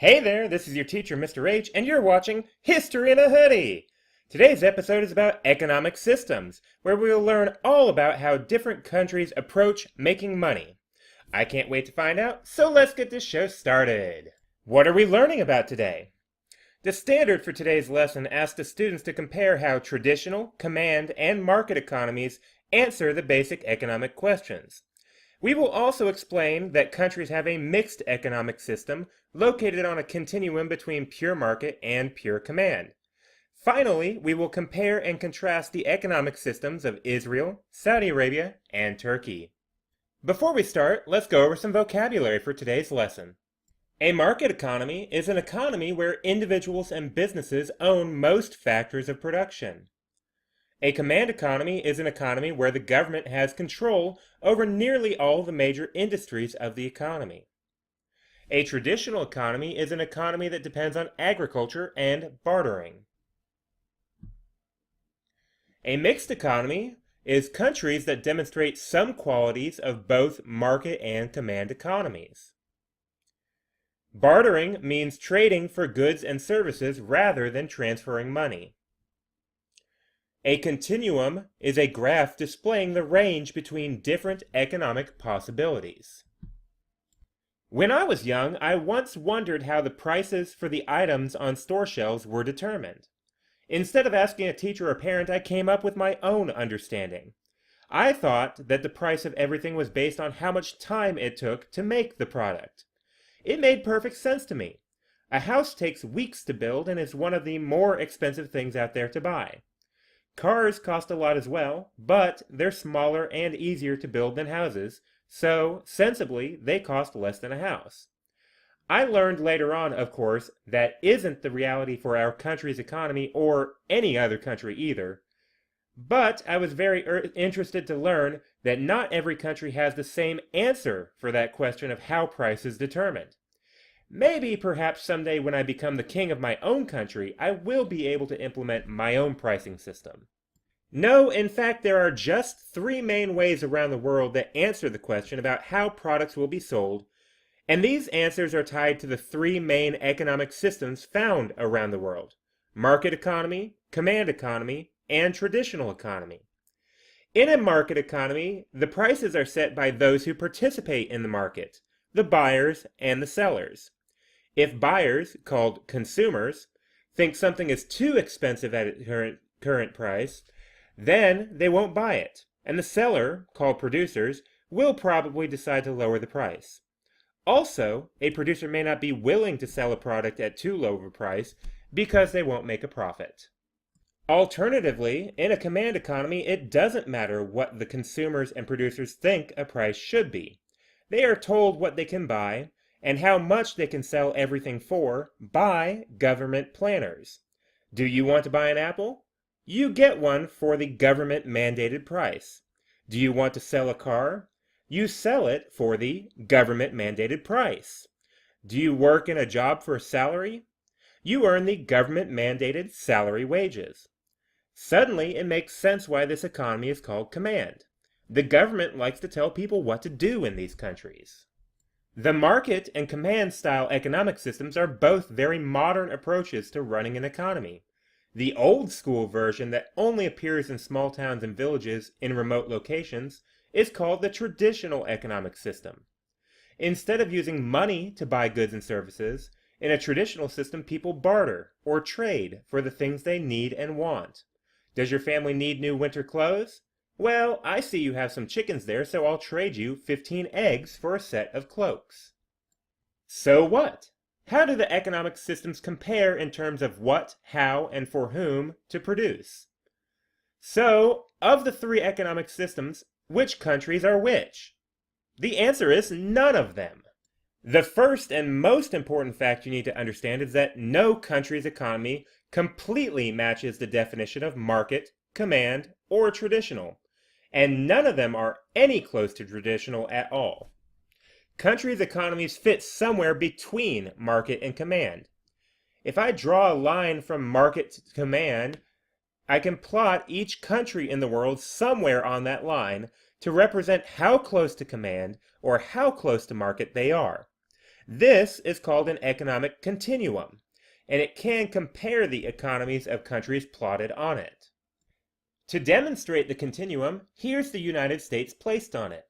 Hey there, this is your teacher, Mr. H, and you're watching History in a Hoodie! Today's episode is about economic systems, where we will learn all about how different countries approach making money. I can't wait to find out, so let's get this show started! What are we learning about today? The standard for today's lesson asks the students to compare how traditional, command, and market economies answer the basic economic questions. We will also explain that countries have a mixed economic system located on a continuum between pure market and pure command. Finally, we will compare and contrast the economic systems of Israel, Saudi Arabia, and Turkey. Before we start, let's go over some vocabulary for today's lesson. A market economy is an economy where individuals and businesses own most factors of production. A command economy is an economy where the government has control over nearly all the major industries of the economy. A traditional economy is an economy that depends on agriculture and bartering. A mixed economy is countries that demonstrate some qualities of both market and command economies. Bartering means trading for goods and services rather than transferring money. A continuum is a graph displaying the range between different economic possibilities. When I was young, I once wondered how the prices for the items on store shelves were determined. Instead of asking a teacher or parent, I came up with my own understanding. I thought that the price of everything was based on how much time it took to make the product. It made perfect sense to me. A house takes weeks to build and is one of the more expensive things out there to buy. Cars cost a lot as well, but they're smaller and easier to build than houses, so, sensibly, they cost less than a house. I learned later on, of course, that isn't the reality for our country's economy or any other country either. But I was very interested to learn that not every country has the same answer for that question of how price is determined. Maybe perhaps someday when I become the king of my own country, I will be able to implement my own pricing system. No, in fact, there are just three main ways around the world that answer the question about how products will be sold, and these answers are tied to the three main economic systems found around the world: market economy, command economy, and traditional economy. In a market economy, the prices are set by those who participate in the market, the buyers and the sellers. If buyers, called consumers, think something is too expensive at its current price, then they won't buy it, and the seller, called producers, will probably decide to lower the price. Also, a producer may not be willing to sell a product at too low of a price because they won't make a profit. Alternatively, in a command economy, it doesn't matter what the consumers and producers think a price should be. They are told what they can buy and how much they can sell everything for by government planners. Do you want to buy an apple? You get one for the government-mandated price. Do you want to sell a car? You sell it for the government-mandated price. Do you work in a job for a salary? You earn the government-mandated salary wages. Suddenly, it makes sense why this economy is called command. The government likes to tell people what to do in these countries. The market and command-style economic systems are both very modern approaches to running an economy. The old-school version that only appears in small towns and villages in remote locations is called the traditional economic system. Instead of using money to buy goods and services, in a traditional system people barter or trade for the things they need and want. Does your family need new winter clothes? Well, I see you have some chickens there, so I'll trade you 15 eggs for a set of cloaks. So what? How do the economic systems compare in terms of what, how, and for whom to produce? So, of the three economic systems, which countries are which? The answer is none of them. The first and most important fact you need to understand is that no country's economy completely matches the definition of market, command, or traditional, and none of them are any close to traditional at all. Countries' economies fit somewhere between market and command. If I draw a line from market to command, I can plot each country in the world somewhere on that line to represent how close to command or how close to market they are. This is called an economic continuum, and it can compare the economies of countries plotted on it. To demonstrate the continuum, here's the United States placed on it.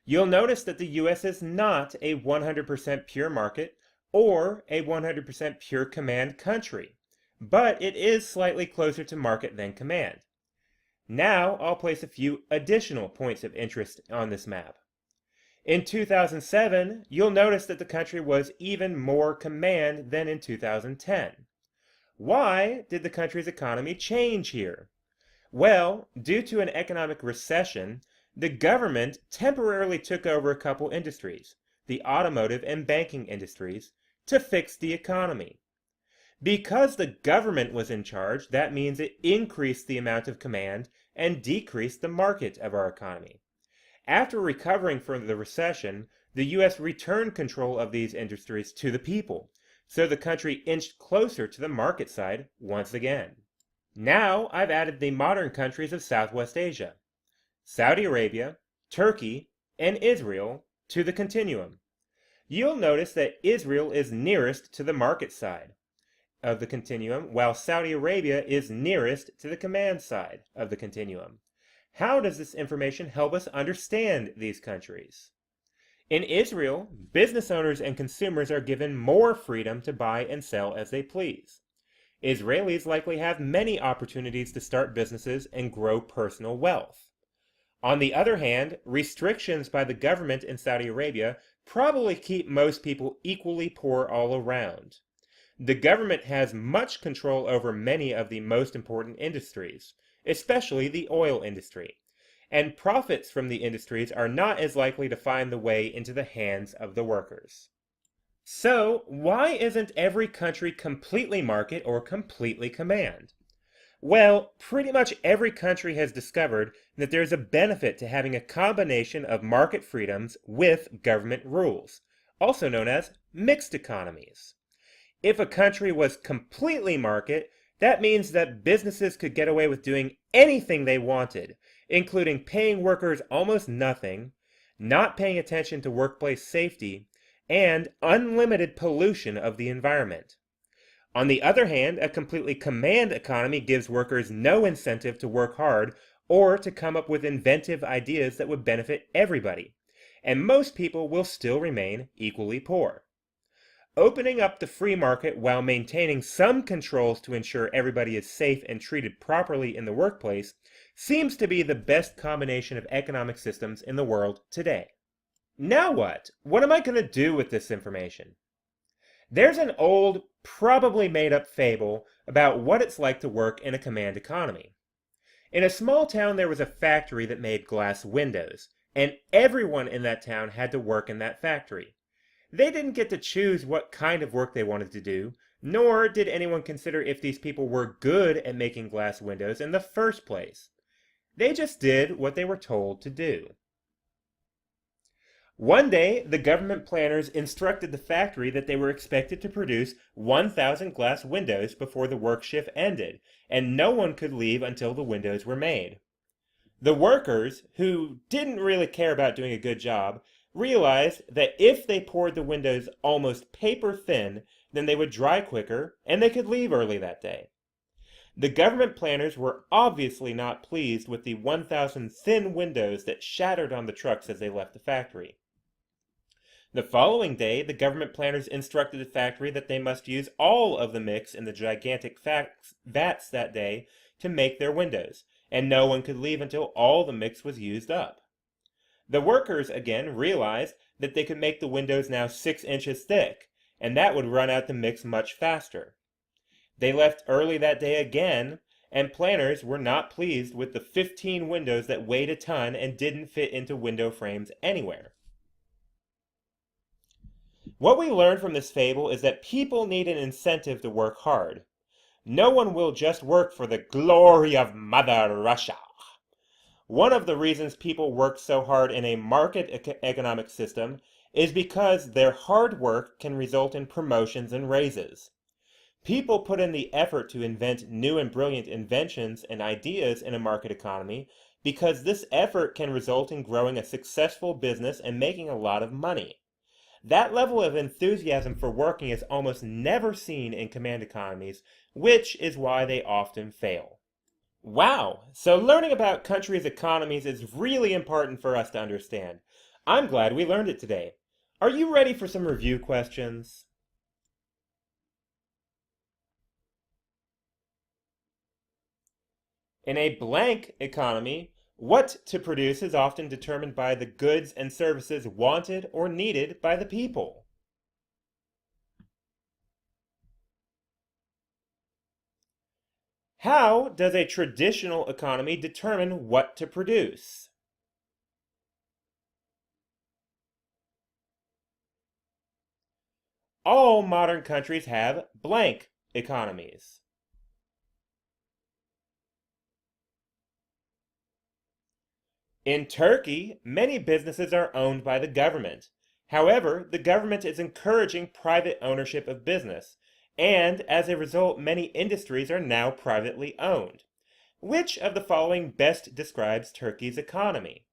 You'll notice that the US is not a 100% pure market or a 100% pure command country, but it is slightly closer to market than command. Now I'll place a few additional points of interest on this map. In 2007, you'll notice that the country was even more command than in 2010. Why did the country's economy change here? Well, due to an economic recession, the government temporarily took over a couple industries, the automotive and banking industries, to fix the economy. Because the government was in charge, that means it increased the amount of command and decreased the market of our economy. After recovering from the recession, the U.S. returned control of these industries to the people, so the country inched closer to the market side once again. Now I've added the modern countries of Southwest Asia, Saudi Arabia, Turkey, and Israel to the continuum. You'll notice that Israel is nearest to the market side of the continuum, while Saudi Arabia is nearest to the command side of the continuum. How does this information help us understand these countries? In Israel, business owners and consumers are given more freedom to buy and sell as they please. Israelis likely have many opportunities to start businesses and grow personal wealth. On the other hand, restrictions by the government in Saudi Arabia probably keep most people equally poor all around. The government has much control over many of the most important industries, especially the oil industry, and profits from the industries are not as likely to find the way into the hands of the workers. So, why isn't every country completely market or completely command? Well, pretty much every country has discovered that there's a benefit to having a combination of market freedoms with government rules, also known as mixed economies. If a country was completely market, that means that businesses could get away with doing anything they wanted, including paying workers almost nothing, not paying attention to workplace safety, and unlimited pollution of the environment. On the other hand, a completely command economy gives workers no incentive to work hard or to come up with inventive ideas that would benefit everybody, and most people will still remain equally poor. Opening up the free market while maintaining some controls to ensure everybody is safe and treated properly in the workplace seems to be the best combination of economic systems in the world today. Now what? What am I going to do with this information? There's an old, probably made-up fable about what it's like to work in a command economy. In a small town there was a factory that made glass windows, and everyone in that town had to work in that factory. They didn't get to choose what kind of work they wanted to do, nor did anyone consider if these people were good at making glass windows in the first place. They just did what they were told to do. One day, the government planners instructed the factory that they were expected to produce 1,000 glass windows before the work shift ended, and no one could leave until the windows were made. The workers, who didn't really care about doing a good job, realized that if they poured the windows almost paper thin, then they would dry quicker and they could leave early that day. The government planners were obviously not pleased with the 1,000 thin windows that shattered on the trucks as they left the factory. The following day, the government planners instructed the factory that they must use all of the mix in the gigantic vats that day to make their windows, and no one could leave until all the mix was used up. The workers, again, realized that they could make the windows now 6 inches thick, and that would run out the mix much faster. They left early that day again, and planners were not pleased with the 15 windows that weighed a ton and didn't fit into window frames anywhere. What we learn from this fable is that people need an incentive to work hard. No one will just work for the glory of Mother Russia. One of the reasons people work so hard in a market economic system is because their hard work can result in promotions and raises. People put in the effort to invent new and brilliant inventions and ideas in a market economy because this effort can result in growing a successful business and making a lot of money. That level of enthusiasm for working is almost never seen in command economies, which is why they often fail. Wow, so learning about countries' economies is really important for us to understand. I'm glad we learned it today. Are you ready for some review questions? In a blank economy, what to produce is often determined by the goods and services wanted or needed by the people. How does a traditional economy determine what to produce? All modern countries have blank economies. In Turkey, many businesses are owned by the government. However, the government is encouraging private ownership of business, and as a result, many industries are now privately owned. Which of the following best describes Turkey's economy?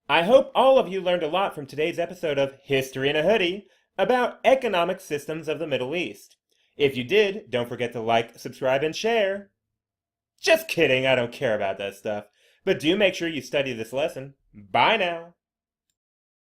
I hope all of you learned a lot from today's episode of History in a Hoodie about economic systems of the Middle East. If you did, don't forget to like, subscribe, and share. Just kidding, I don't care about that stuff. But do make sure you study this lesson. Bye now.